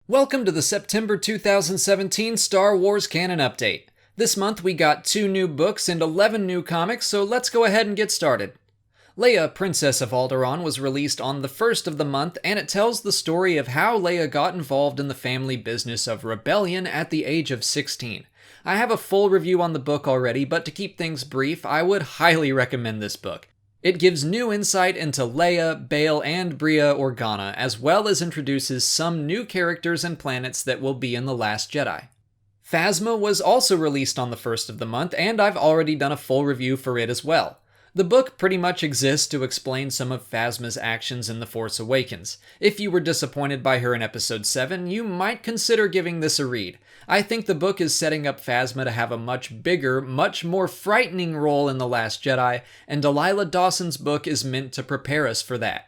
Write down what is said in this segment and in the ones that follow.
Welcome to the September 2017 Star Wars Canon Update. This month we got 2 new books and 11 new comics, so let's go ahead and get started. Leia, Princess of Alderaan was released on the first of the month, and it tells the story of how Leia got involved in the family business of rebellion at the age of 16. I have a full review on the book already, but to keep things brief, I would highly recommend this book. It gives new insight into Leia, Bail, and Bria Organa, as well as introduces some new characters and planets that will be in The Last Jedi. PHASMA was also released on the first of the month, and I've already done a full review for it as well. The book pretty much exists to explain some of Phasma's actions in The Force Awakens. If you were disappointed by her in Episode 7, you might consider giving this a read. I think the book is setting up Phasma to have a much bigger, much more frightening role in The Last Jedi, and Delilah Dawson's book is meant to prepare us for that.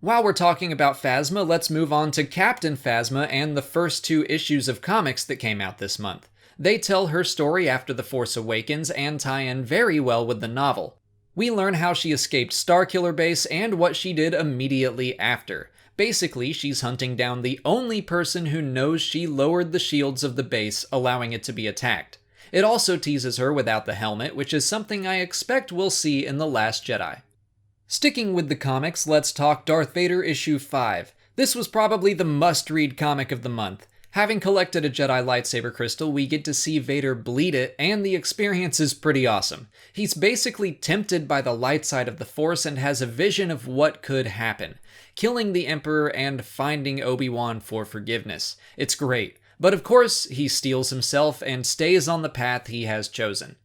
While we're talking about Phasma, let's move on to Captain Phasma and the first 2 issues of comics that came out this month. They tell her story after The Force Awakens and tie in very well with the novel. We learn how she escaped Starkiller Base and what she did immediately after. Basically, she's hunting down the only person who knows she lowered the shields of the base, allowing it to be attacked. It also teases her without the helmet, which is something I expect we'll see in The Last Jedi. Sticking with the comics, let's talk Darth Vader issue 5. This was probably the must-read comic of the month. Having collected a Jedi lightsaber crystal, we get to see Vader bleed it, and the experience is pretty awesome. He's basically tempted by the light side of the Force and has a vision of what could happen, killing the Emperor and finding Obi-Wan for forgiveness. It's great, but of course, he steels himself and stays on the path he has chosen.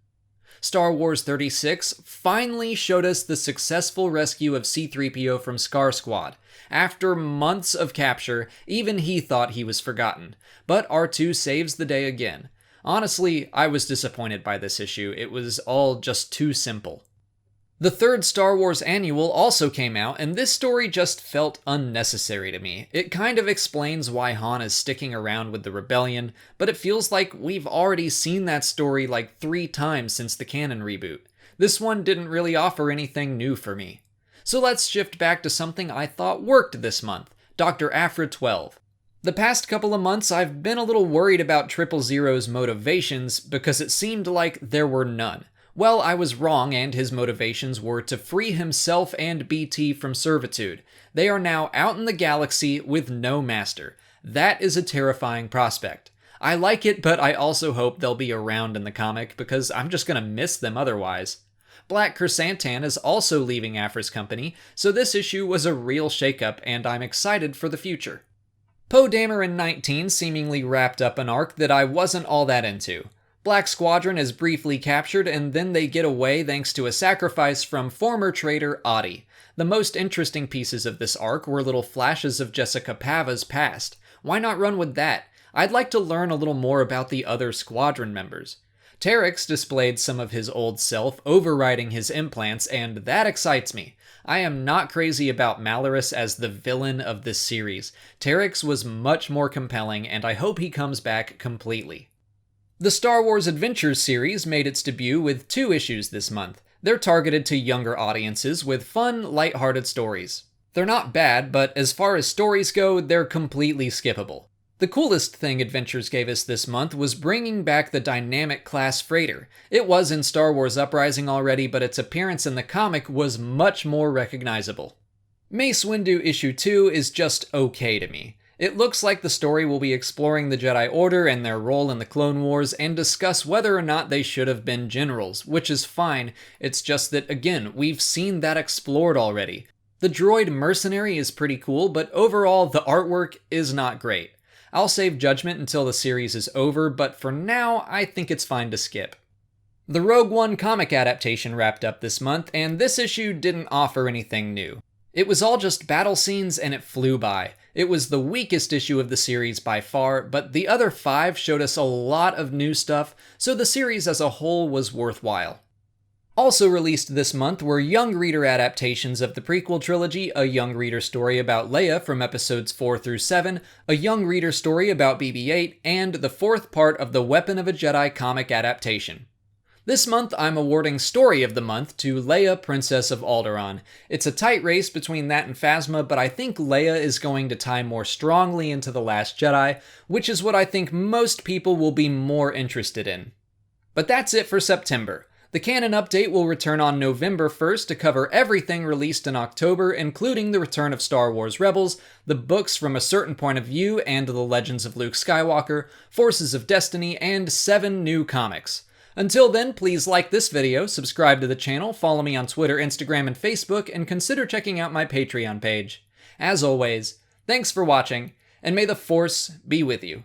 Star Wars 36 finally showed us the successful rescue of C-3PO from Scar Squad. After months of capture, even he thought he was forgotten. But R2 saves the day again. Honestly, I was disappointed by this issue. It was all just too simple. The 3rd Star Wars Annual also came out, and this story just felt unnecessary to me. It kind of explains why Han is sticking around with the Rebellion, but it feels like we've already seen that story like 3 times since the Canon reboot. This one didn't really offer anything new for me. So let's shift back to something I thought worked this month, Dr. Aphra 12. The past couple of months I've been a little worried about 000's motivations because it seemed like there were none. Well, I was wrong, and his motivations were to free himself and BT from servitude. They are now out in the galaxy with no master. That is a terrifying prospect. I like it, but I also hope they'll be around in the comic because I'm just gonna miss them otherwise. Black Chrysantan is also leaving Aphra's company, so this issue was a real shakeup, and I'm excited for the future. Poe Dameron 19 seemingly wrapped up an arc that I wasn't all that into. Black Squadron is briefly captured, and then they get away thanks to a sacrifice from former traitor Adi. The most interesting pieces of this arc were little flashes of Jessica Pava's past. Why not run with that? I'd like to learn a little more about the other squadron members. Terex displayed some of his old self, overriding his implants, and that excites me. I am not crazy about Malorus as the villain of this series. Terex was much more compelling, and I hope he comes back completely. The Star Wars Adventures series made its debut with 2 issues this month. They're targeted to younger audiences with fun, lighthearted stories. They're not bad, but as far as stories go, they're completely skippable. The coolest thing Adventures gave us this month was bringing back the dynamic class freighter. It was in Star Wars Uprising already, but its appearance in the comic was much more recognizable. Mace Windu issue 2 is just okay to me. It looks like the story will be exploring the Jedi Order and their role in the Clone Wars and discuss whether or not they should have been generals, which is fine. It's just that, again, we've seen that explored already. The droid mercenary is pretty cool, but overall the artwork is not great. I'll save judgment until the series is over, but for now, I think it's fine to skip. The Rogue One comic adaptation wrapped up this month, and this issue didn't offer anything new. It was all just battle scenes, and it flew by. It was the weakest issue of the series by far, but the other 5 showed us a lot of new stuff, so the series as a whole was worthwhile. Also released this month were young reader adaptations of the prequel trilogy, a young reader story about Leia from episodes 4 through 7, a young reader story about BB-8, and the 4th part of the Weapon of a Jedi comic adaptation. This month, I'm awarding Story of the Month to Leia, Princess of Alderaan. It's a tight race between that and Phasma, but I think Leia is going to tie more strongly into The Last Jedi, which is what I think most people will be more interested in. But that's it for September. The Canon update will return on November 1st to cover everything released in October, including the return of Star Wars Rebels, the books From a Certain Point of View and The Legends of Luke Skywalker, Forces of Destiny, and 7 new comics. Until then, please like this video, subscribe to the channel, follow me on Twitter, Instagram, and Facebook, and consider checking out my Patreon page. As always, thanks for watching, and may the Force be with you.